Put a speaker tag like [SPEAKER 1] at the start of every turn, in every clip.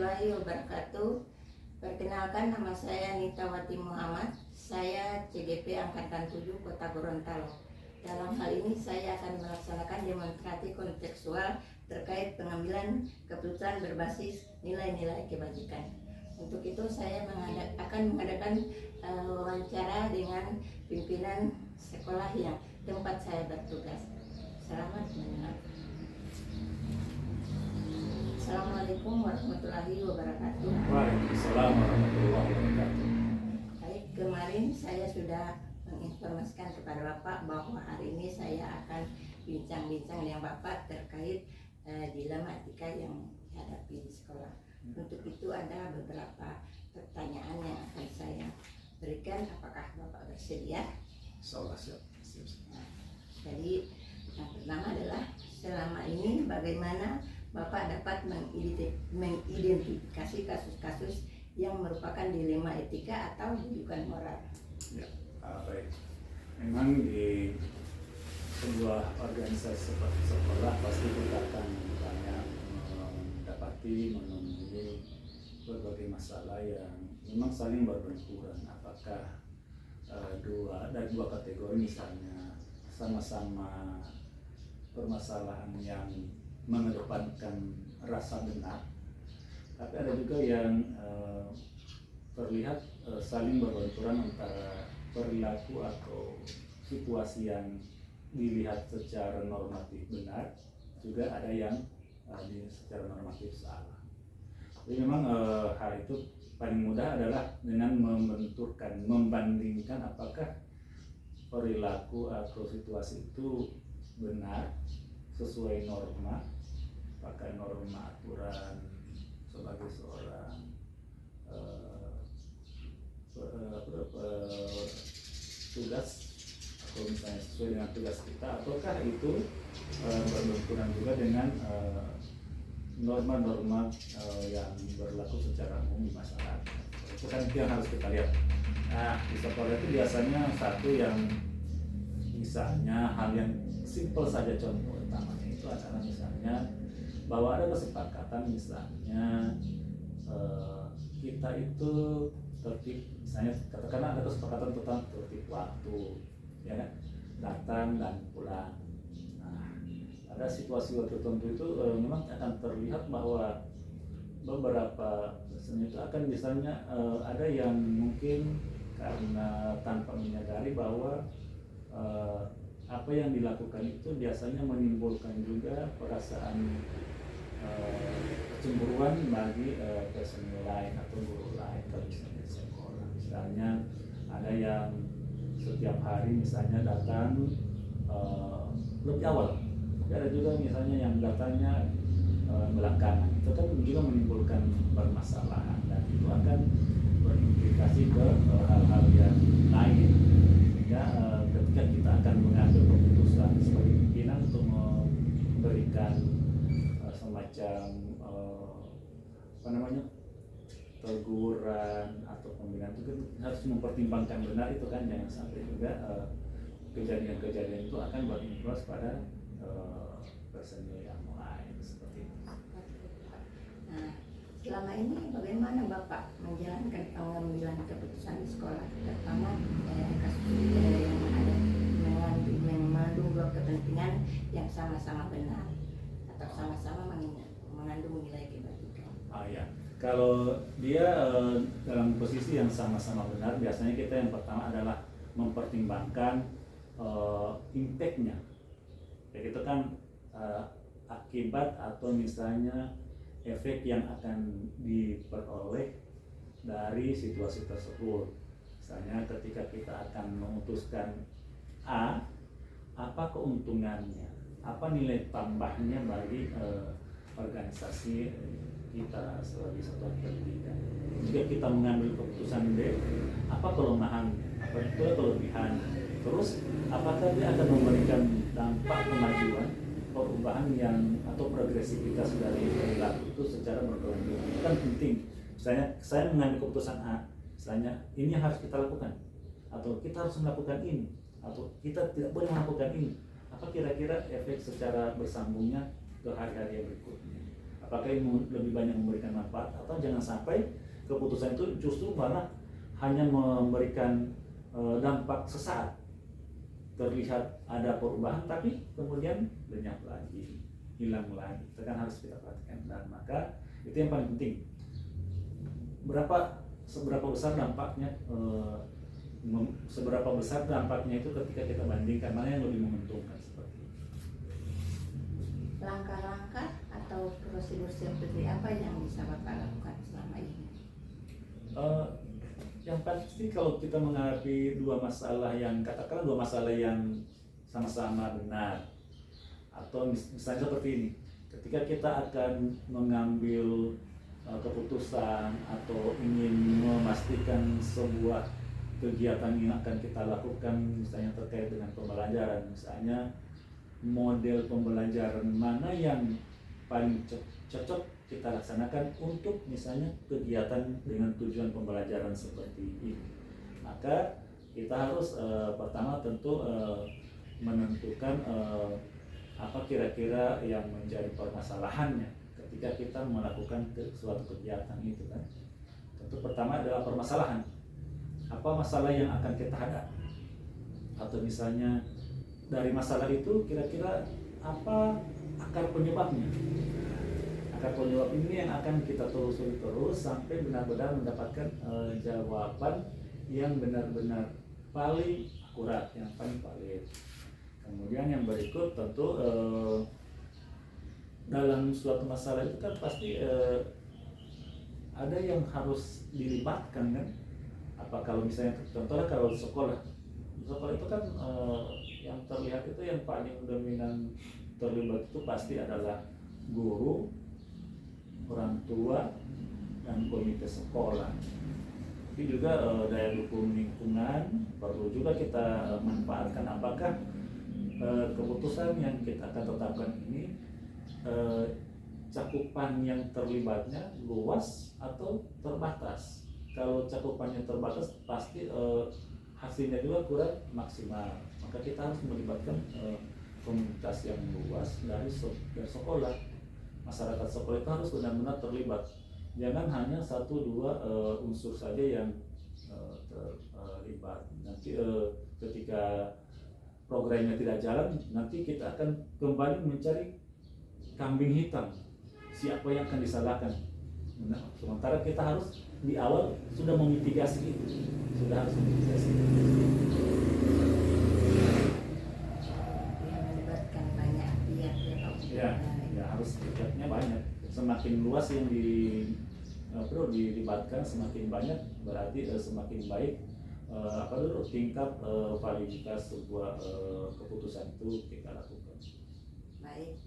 [SPEAKER 1] warahmatullahi wabarakatuh. Perkenalkan, nama saya Nitawati Muhammad. Saya CGP Angkatan 7 Kota Gorontalo. Dalam hal ini saya akan melaksanakan demonstrasi kontekstual terkait pengambilan keputusan berbasis nilai-nilai kebajikan. Untuk itu saya akan mengadakan wawancara dengan pimpinan sekolah yang tempat saya bertugas. Selamat mendengar. Assalamualaikum warahmatullahi wabarakatuh.
[SPEAKER 2] Waalaikumsalam warahmatullahi wabarakatuh.
[SPEAKER 1] Baik, kemarin saya sudah menginformasikan kepada Bapak bahwa hari ini saya akan bincang-bincang dengan Bapak terkait dilema etika yang dihadapi di sekolah. Untuk itu ada beberapa pertanyaan yang akan saya berikan. Apakah Bapak bersedia?
[SPEAKER 2] Insyaallah siap.
[SPEAKER 1] Nah, jadi yang pertama adalah selama ini bagaimana Bapak dapat mengidentifikasi kasus-kasus yang merupakan dilema etika atau rujukan moral?
[SPEAKER 2] Ya, baik. Memang di sebuah organisasi seperti sekolah pasti kita akan banyak menemui berbagai masalah yang memang saling berbenturan. Apakah dua kategori misalnya sama-sama permasalahan yang mengedepankan rasa benar, tapi ada juga yang terlihat saling berbenturan antara perilaku atau situasi yang dilihat secara normatif benar, juga ada yang secara normatif salah. Jadi memang hal itu paling mudah adalah dengan membandingkan apakah perilaku atau situasi itu benar sesuai norma, pakai norma aturan sebagai seorang tugas, atau misalnya sesuai dengan tugas kita, ataukah itu berbenturan juga dengan norma-norma yang berlaku secara umum di masyarakat. Itu kan yang harus kita lihat. Nah, di sekolah itu biasanya satu yang misalnya hal yang simpel saja, contoh utamanya itu adalah misalnya bahwa ada kesepakatan misalnya kita itu tertib, misalnya katakanlah ada kesepakatan tentang tertib waktu, ya kan, datang dan pulang. Nah, ada situasi tertentu itu memang akan terlihat bahwa beberapa misalnya itu akan misalnya ada yang mungkin karena tanpa menyadari bahwa apa yang dilakukan itu biasanya menimbulkan juga perasaan kecemburuan bagi personil lain atau guru lain kalau misalnya di sekolah. Misalnya ada yang setiap hari misalnya datang lebih awal, ada juga misalnya yang datangnya belakangan. Itu kan juga menimbulkan permasalahan dan itu akan berimplikasi ke hal-hal yang lain. Ya, ketika kita akan mengambil keputusan sebagai pimpinan untuk memberikan semacam teguran atau pembinaan, itu kan harus mempertimbangkan benar, itu kan jangan sampai juga kejadian-kejadian itu akan berinfluence pada personil yang lain seperti itu.
[SPEAKER 1] Nah, selama ini bagaimana Bapak menjalankan pengambilan keputusan di sekolah, terutama kasus yang ada mengandung dua kepentingan yang sama-sama benar atau sama-sama mengandung nilai kebajikan?
[SPEAKER 2] Ya, kalau dia dalam posisi yang sama-sama benar, biasanya kita yang pertama adalah mempertimbangkan impact-nya. Ya, itu kan akibat atau misalnya efek yang akan diperoleh dari situasi tersebut. Misalnya ketika kita akan memutuskan A, apa keuntungannya, apa nilai tambahnya bagi organisasi kita sebagai satuan pendidikan. Jika kita mengambil keputusan B, apa kelemahannya, apa itu kelebihan, terus apakah dia akan memberikan dampak kemajuan, perubahan yang atau progresivitas dari perilaku itu secara berkelanjutan. Itu kan penting. Misalnya saya mengambil keputusan A, misalnya ini harus kita lakukan, atau kita harus melakukan ini, atau kita tidak boleh melakukan ini. Apa kira-kira efek secara bersambungnya ke hari-hari yang berikutnya? apakah ini lebih banyak memberikan manfaat atau jangan sampai keputusan itu justru malah hanya memberikan dampak sesaat, terlihat ada perubahan tapi kemudian lenyap lagi, hilang lagi. Itu kan harus kita perhatikan, dan maka itu yang paling penting. Seberapa besar dampaknya, seberapa besar dampaknya itu ketika kita bandingkan mana yang lebih menguntungkan, seperti itu.
[SPEAKER 1] Langkah-langkah atau prosedur seperti apa yang bisa Bapak lakukan selama ini?
[SPEAKER 2] Yang pasti kalau kita menghadapi dua masalah yang katakanlah dua masalah yang sama-sama benar, atau misalnya seperti ini, ketika kita akan mengambil keputusan atau ingin memastikan sebuah kegiatan yang akan kita lakukan, misalnya terkait dengan pembelajaran, misalnya model pembelajaran mana yang paling cocok kita laksanakan untuk misalnya kegiatan dengan tujuan pembelajaran seperti ini, maka kita harus pertama tentu menentukan apa kira-kira yang menjadi permasalahannya ketika kita melakukan suatu kegiatan itu kan. Tentu pertama adalah permasalahan, apa masalah yang akan kita hadapi, atau misalnya dari masalah itu kira-kira apa akar penyebabnya. Akar penyebab ini yang akan kita telusuri terus sampai benar-benar mendapatkan jawaban yang benar-benar paling akurat, yang paling valid. Kemudian yang berikut tentu dalam suatu masalah itu kan pasti ada yang harus dilibatkan kan. Apa kalau misalnya contohnya kalau sekolah itu kan yang terlihat itu yang paling dominan terlibat itu pasti adalah guru, orang tua, dan komite sekolah. Tapi juga daya dukung lingkungan perlu juga kita manfaatkan. Apakah keputusan yang kita akan tetapkan ini cakupan yang terlibatnya luas atau terbatas? Kalau cakupannya terbatas pasti hasilnya juga kurang maksimal. Maka kita harus melibatkan komunitas yang luas dari sekolah. Masyarakat sekolah itu harus benar-benar terlibat. Jangan hanya satu dua unsur saja yang terlibat. Nanti ketika programnya tidak jalan, nanti kita akan kembali mencari kambing hitam. Siapa yang akan disalahkan? Nah, sementara kita harus di awal sudah memitigasi itu, sudah harus memitigasi.
[SPEAKER 1] Melibatkan banyak pihak
[SPEAKER 2] Ya harus pihaknya banyak. Semakin luas yang dilibatkan, semakin banyak berarti semakin baik tingkat validitas sebuah keputusan itu kita lakukan.
[SPEAKER 1] Baik.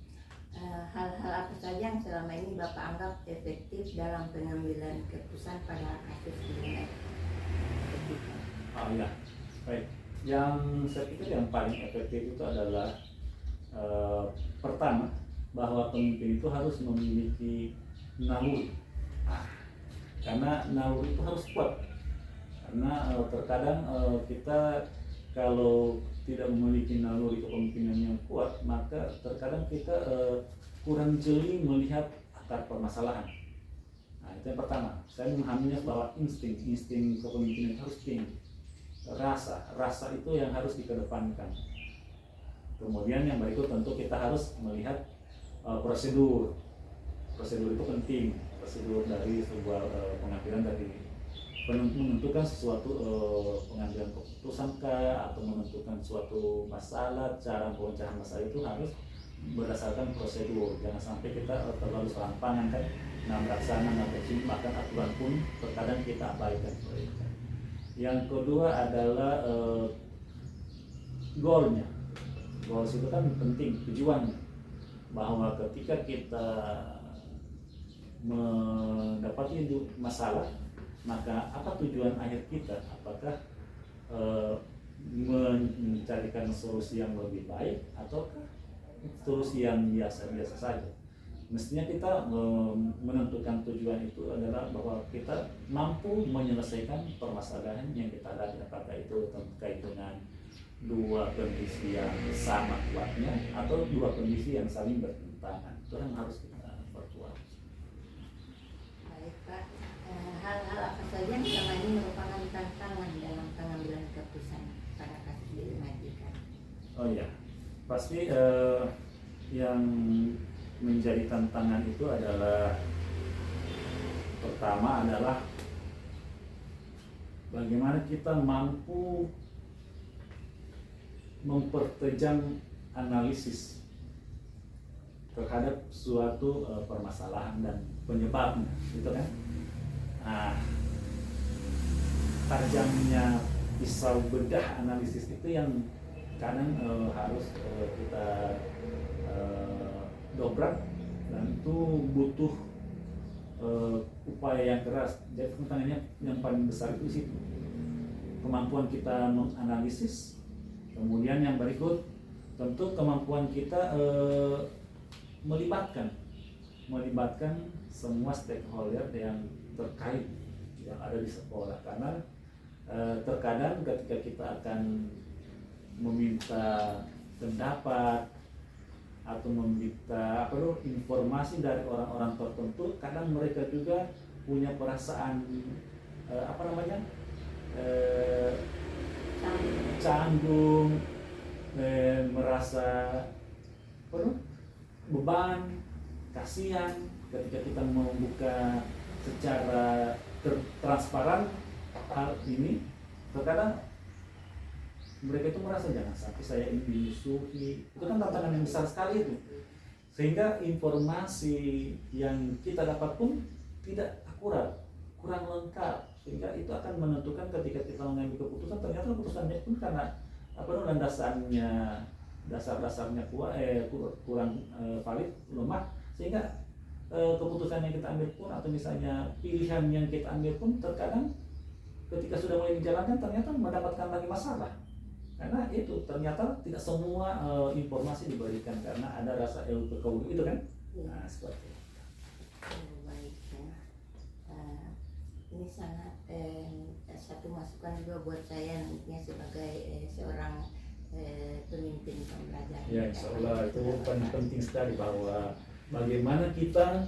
[SPEAKER 1] Hal-hal apa saja yang selama ini Bapak anggap efektif dalam pengambilan keputusan pada kasus ini?
[SPEAKER 2] Oh ya, baik. Yang saya pikir yang paling efektif itu adalah pertama, bahwa pemimpin itu harus memiliki naluri. Karena naluri itu harus kuat. Karena terkadang kita kalau tidak memiliki naluri kepemimpinan yang kuat, maka terkadang kita kurang jeli melihat akar permasalahan. Nah, itu yang pertama. Saya memahaminya bahwa insting kepemimpinan harus tinggi. Rasa itu yang harus dikedepankan. Kemudian yang berikut tentu kita harus melihat prosedur. Prosedur itu penting. Prosedur dari sebuah pengambilan dari menentukan sesuatu pengambilan keputusan atau menentukan suatu masalah, cara pemecahan masalah itu harus berdasarkan prosedur. Jangan sampai kita terlalu serampangan kan, nabrak sana nabrak sini, bahkan aturan pun terkadang kita abaikan. Yang kedua adalah goalnya. Goals itu kan penting, tujuannya, bahwa ketika kita mendapati masalah, maka apa tujuan akhir kita? Apakah mencarikan solusi yang lebih baik ataukah solusi yang biasa-biasa saja? Mestinya kita menentukan tujuan itu adalah bahwa kita mampu menyelesaikan permasalahan yang kita hadapi, apakah itu terkait dengan dua kondisi yang sama kuatnya atau dua kondisi yang saling bertentangan. Itu yang harus kita perkuat.
[SPEAKER 1] Baik Pak. Hal-hal apa saja yang selama ini merupakan tantangan dalam pengambilan keputusan pada kasus Billy Majikan?
[SPEAKER 2] Oh iya, pasti yang menjadi tantangan itu adalah pertama adalah bagaimana kita mampu mempertajam analisis terhadap suatu permasalahan dan penyebabnya, gitu kan? Nah, tajamnya pisau bedah analisis itu yang kadang harus kita dobrak, dan itu butuh upaya yang keras. Jadi tantangannya yang paling besar itu sih kemampuan kita menganalisis. Kemudian yang berikut tentu kemampuan kita melibatkan semua stakeholder yang terkait yang ada di sekolah, karena terkadang ketika kita akan meminta pendapat atau meminta informasi dari orang-orang tertentu, kadang mereka juga punya perasaan canggung, merasa beban, kasihan ketika kita membuka secara transparan hal ini. Terkadang mereka itu merasa jangan sampai saya ini dimusuhi. Itu kan tantangan yang besar sekali itu, sehingga informasi yang kita dapat pun tidak akurat, kurang lengkap, sehingga itu akan menentukan ketika kita mengambil keputusan, ternyata keputusannya pun karena dasarnya kurang valid, lemah, sehingga keputusan yang kita ambil pun, atau misalnya pilihan yang kita ambil pun, terkadang ketika sudah mulai dijalankan ternyata mendapatkan lagi masalah, karena itu ternyata tidak semua informasi diberikan karena ada rasa kekeuangan itu kan. Nah, seperti itu.
[SPEAKER 1] Baik ya. Ini sangat satu masukan juga buat saya nantinya sebagai seorang pemimpin pembelajaran.
[SPEAKER 2] Ya, insya Allah itu penting sekali bahwa bagaimana kita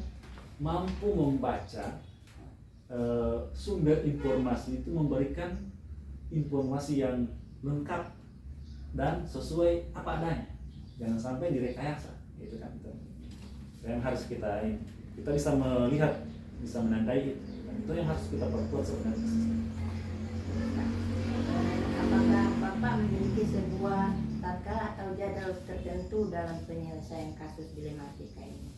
[SPEAKER 2] mampu membaca sumber informasi itu, memberikan informasi yang lengkap dan sesuai apa adanya, jangan sampai direkayasa, gitu kan. Itu yang harus kita bisa melihat, bisa menandai itu, dan itu yang harus kita perkuat sebenarnya.
[SPEAKER 1] Apakah Bapak memiliki sebuah tanggal atau jadwal tertentu dalam penyelesaian kasus dilematika ini?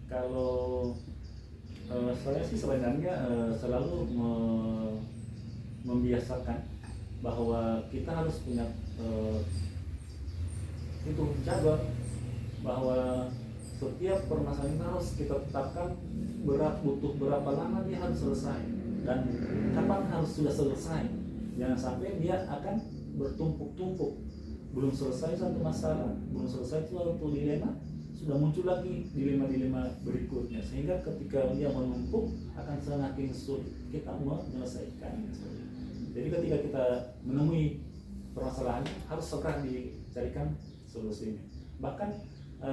[SPEAKER 2] Kalau saya sih sebenarnya selalu membiasakan bahwa kita harus punya itu jadwal, bahwa setiap permasalahan harus kita tetapkan butuh berapa lama dia harus selesai dan kapan harus sudah selesai. Jangan sampai dia akan bertumpuk-tumpuk, belum selesai satu masalah, belum selesai suatu dilema, sudah muncul lagi dilema-dilema berikutnya, sehingga ketika dia menumpuk akan semakin sulit kita menyelesaikan. Jadi ketika kita menemui permasalahan harus segera dicarikan solusinya. Bahkan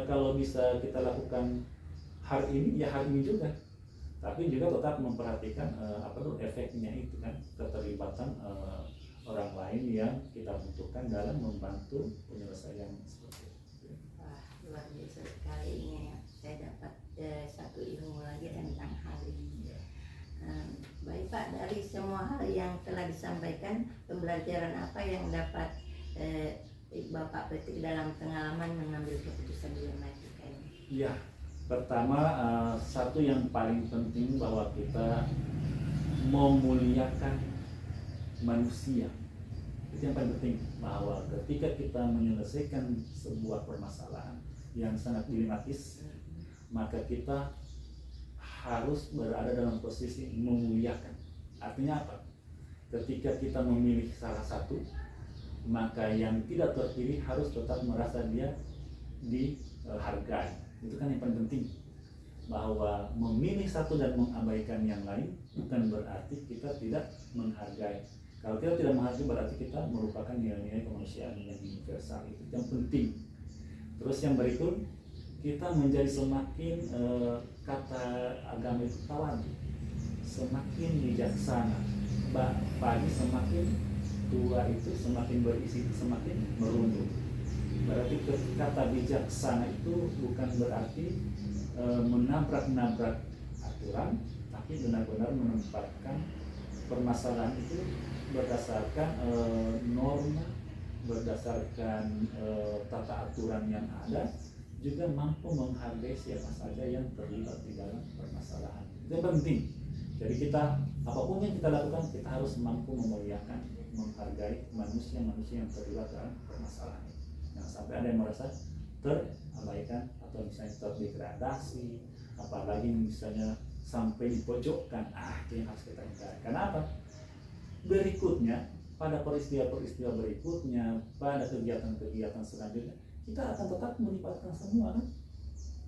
[SPEAKER 2] kalau bisa kita lakukan hari ini ya hari ini juga, tapi juga tetap memperhatikan efeknya itu kan, keterlibatan orang lain yang kita butuhkan dalam membantu penyelesaian seperti itu.
[SPEAKER 1] Wah, luar biasa sekali ini ya. Saya dapat satu ilmu lagi tentang hal ini. Baik Pak, dari semua hal yang telah disampaikan, pembelajaran apa yang dapat Bapak petik dalam pengalaman mengambil keputusan dilematika ini?
[SPEAKER 2] Ya, pertama satu yang paling penting bahwa kita memuliakan manusia. Itu yang paling penting, bahwa ketika kita menyelesaikan sebuah permasalahan yang sangat dilematis, maka kita harus berada dalam posisi memuliakan. Artinya apa? Ketika kita memilih salah satu, maka yang tidak terpilih harus tetap merasa dia dihargai. Itu kan yang paling penting, bahwa memilih satu dan mengabaikan yang lain bukan berarti kita tidak menghargai. Kalau kita tidak menghargai berarti kita merupakan nilai-nilai kemanusiaan yang universal, itu yang penting. Terus yang berikut, kita menjadi semakin kata agama itu tawadu, semakin bijaksana. Pagi semakin tua itu semakin berisi, semakin merunduk. Berarti kata bijaksana itu bukan berarti menabrak-nabrak aturan, tapi benar-benar menempatkan permasalahan itu berdasarkan norma, berdasarkan tata aturan yang ada, juga mampu menghargai siapa saja yang terlibat di dalam permasalahan. Itu penting. Jadi kita, apapun yang kita lakukan, kita harus mampu memuliakan, menghargai manusia-manusia yang terlibat dalam permasalahan. Jangan sampai ada yang merasa terabaikan atau misalnya terdegradasi, apalagi misalnya sampai dipojokkan. Itu yang harus kita hindari. Kenapa? Berikutnya, pada peristiwa-peristiwa berikutnya, pada kegiatan-kegiatan selanjutnya, kita akan tetap melibatkan semua, kan?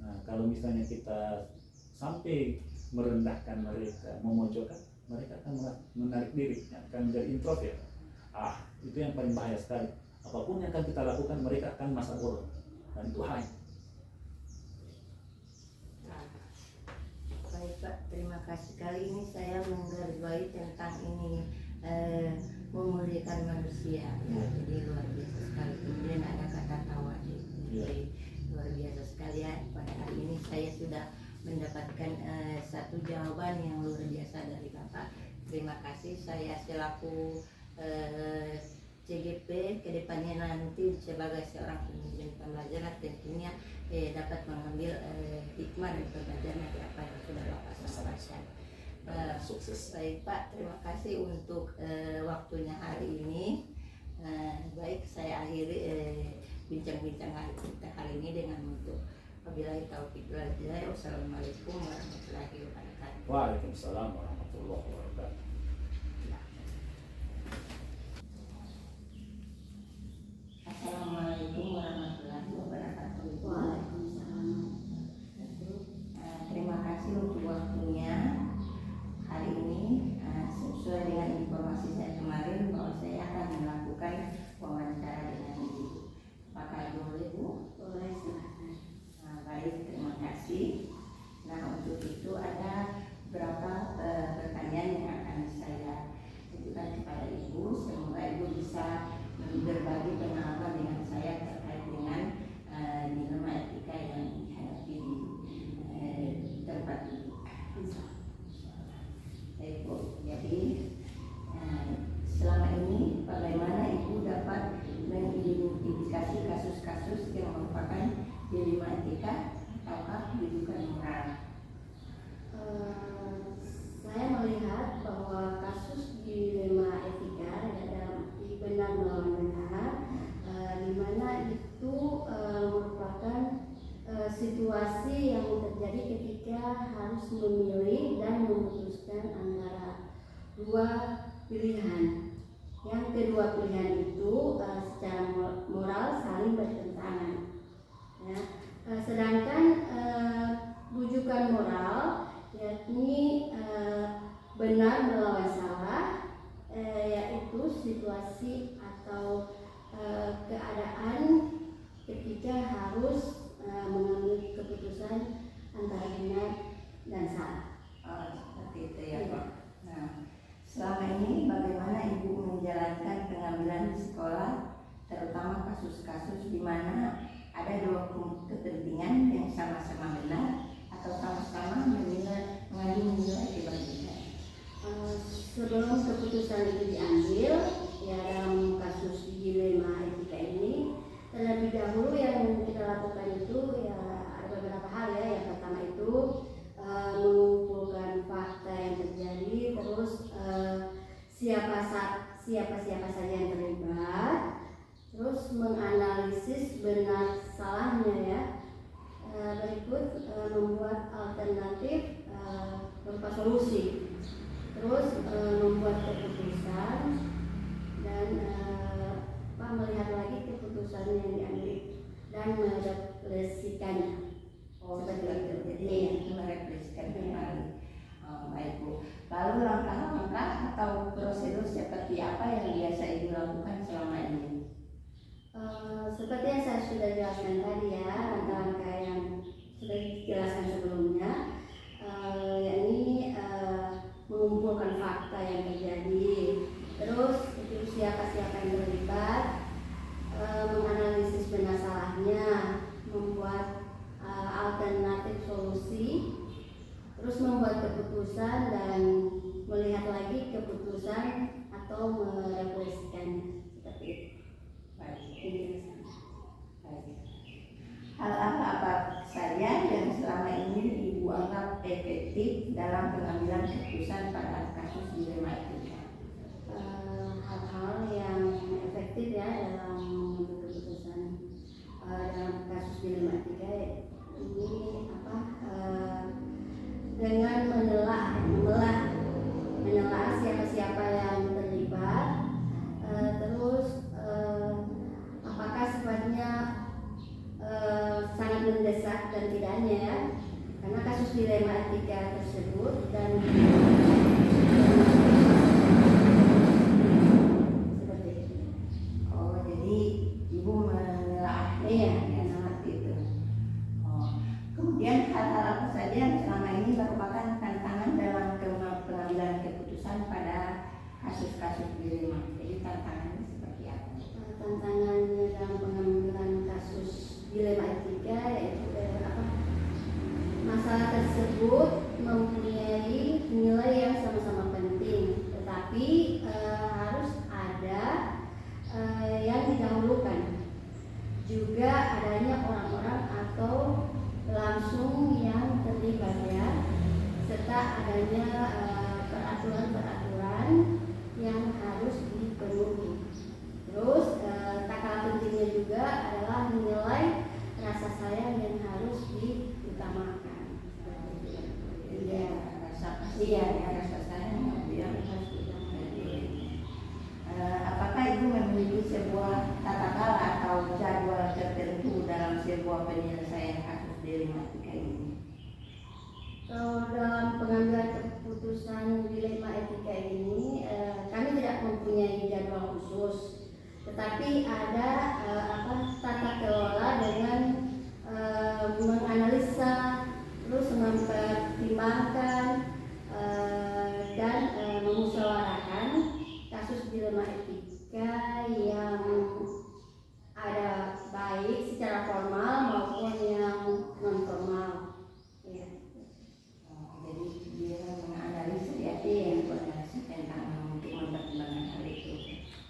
[SPEAKER 2] Nah, kalau misalnya kita sampai merendahkan mereka, memojokkan, mereka akan menarik diri, akan menjadi introvert. Itu yang paling bahaya sekali. Apapun yang akan kita lakukan, mereka akan masa bodoh, dan itu hal.
[SPEAKER 1] Baik Pak, terima kasih. Kali ini saya menggarisbawahi tentang ini memuliakan manusia, ya. Jadi luar biasa sekali. Kemudian ada kata tawadu, jadi luar biasa sekali ya. Pada hari ini saya sudah mendapatkan satu jawaban yang luar biasa dari Bapak. Terima kasih. Saya selaku CGP kedepannya nanti sebagai seorang pemimpin pembelajaran tentunya dapat mengambil hikmah dan pembelajaran dari apa yang sudah Bapak sampaikan.
[SPEAKER 2] Sukses.
[SPEAKER 1] Baik Pak, terima kasih untuk waktunya hari ini. Baik, saya akhiri bincang-bincang kita hari ini dengan untuk wabillahi taufiq wal hidayah. Wassalamualaikum warahmatullahi wabarakatuh.
[SPEAKER 2] Waalaikumsalam warahmatullahi wabarakatuh.
[SPEAKER 1] Assalamualaikum warahmatullahi wabarakatuh.
[SPEAKER 3] Waalaikumsalam.
[SPEAKER 1] Terima kasih untuk waktunya hari ini. Sesuai dengan informasi saya kemarin bahwa saya akan melakukan wawancara dengan Ibu. Apakah boleh Bu?
[SPEAKER 3] Boleh, silakan.
[SPEAKER 1] Baik, terima kasih. Nah, untuk itu ada beberapa pertanyaan yang akan saya ajukan kepada Ibu. Semoga Ibu bisa berbagi pengalaman dengan saya terkait dengan dilema etika yang dihadapi di tempat ini. Baik Bu, jadi selama ini bagaimana Ibu dapat mengidentifikasi kasus-kasus yang merupakan dilema etika ataukah kedudukan moral?
[SPEAKER 3] Saya melihat bahwa kasus dilema etika dalam benar melawan benar, di mana itu merupakan situasi yang terjadi ketika harus memilih dan memutuskan antara dua pilihan. Yang kedua pilihan itu secara moral saling bertentangan. Ya. Sedangkan rujukan moral yakni benar melawan salah, yaitu situasi atau keadaan ketika harus mengambil keputusan antara benar dan salah.
[SPEAKER 1] Seperti itu ya Pak. Nah, selama ini bagaimana Ibu menjalankan pengambilan di sekolah, terutama kasus-kasus di mana ada dua kepentingan yang sama-sama benar atau sama-sama mengandung nilai kebajikan?
[SPEAKER 3] Sebelum keputusan itu diambil, ya dalam kasus dilema etika ini, terlebih dahulu yang kita lakukan itu ya ada beberapa hal ya. Yang pertama itu mengumpulkan fakta yang terjadi, terus siapa saja yang terlibat, terus menganalisis benar salahnya ya. Berikut membuat alternatif berupa solusi, terus membuat keputusan dan melihat lagi keputusan yang diambil dan merefleksikannya.
[SPEAKER 1] Seperti itu. Jadi merefleksikan kembali. Baik Bu. Lalu langkah-langkah atau prosedur seperti apa yang biasa Ibu lakukan selama ini?
[SPEAKER 3] Seperti yang saya sudah jelaskan tadi ya, langkah-langkah yang juga adanya orang-orang atau langsung yang terlibat ya, serta adanya peraturan-peraturan yang harus dipenuhi. Terus tak kalah pentingnya juga adalah nilai rasa sayang yang harus diutamakan. Iya,
[SPEAKER 1] rasa
[SPEAKER 3] iya,
[SPEAKER 1] rasa sayang yang
[SPEAKER 3] harus diutamakan.
[SPEAKER 1] apakah itu memiliki sebuah tata cara atau jadwal tertentu dalam sebuah penyelesaian kasus dilematika ini?
[SPEAKER 3] Kalau dalam pengambilan keputusan dilema etika ini, kami tidak mempunyai jadwal khusus, tetapi ada tata kelola dengan menganalisa, terus mempertimbangkan dan memusyawarahkan kasus dilema etika yang ada baik secara formal maupun yang non formal. Ya.
[SPEAKER 1] Jadi dia menganalisa ya, menganalisa tentang untuk mempertimbangkan hal itu.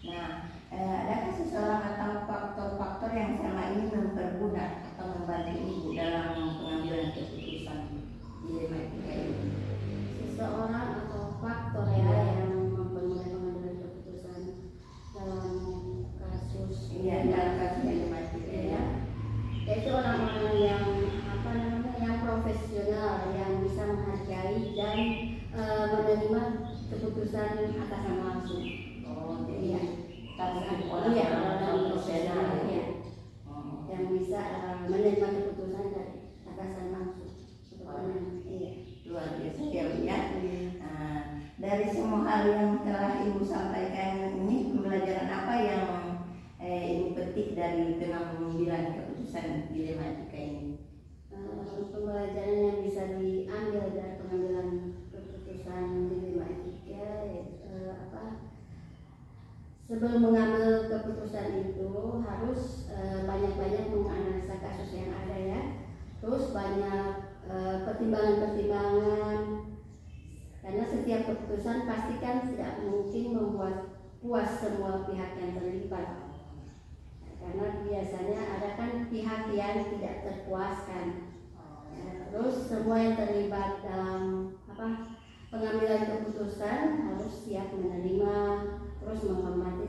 [SPEAKER 1] Nah, adakah seseorang atau faktor-faktor yang selama ini mempermudah atau membantu ibu dalam pengambilan keputusan dilema etika ini?
[SPEAKER 3] Seseorang atau faktor ya yang mempermudah pengambilan keputusan dalam kasus
[SPEAKER 1] Dalam kasus dilema etika
[SPEAKER 3] ya, yaitu orang-orang yang yang profesional, yang bisa menghargai dan menerima keputusan atasan langsung.
[SPEAKER 1] Oh,
[SPEAKER 3] Iya.
[SPEAKER 1] jadi
[SPEAKER 3] Iya,
[SPEAKER 1] orang profesional
[SPEAKER 3] ya,
[SPEAKER 1] ya.
[SPEAKER 3] yang bisa menerima keputusan dari atasan langsung. Iya.
[SPEAKER 1] Luar biasa ya, Bu ya. Nah, dari semua hal yang telah Ibu sampaikan ini, pembelajaran apa yang Ibu petik dari pengambilan keputusan dilema etika ini?
[SPEAKER 3] Pembelajaran yang bisa diambil dari pengambilan keputusan dilema etika, sebelum mengambil keputusan itu harus banyak-banyak menganalisa kasus yang ada ya, terus banyak pertimbangan-pertimbangan, karena setiap keputusan pastikan tidak mungkin membuat puas semua pihak yang terlibat. Karena biasanya ada kan pihak yang tidak terpuaskan. Terus semua yang terlibat dalam pengambilan keputusan harus siap menerima, terus menghormati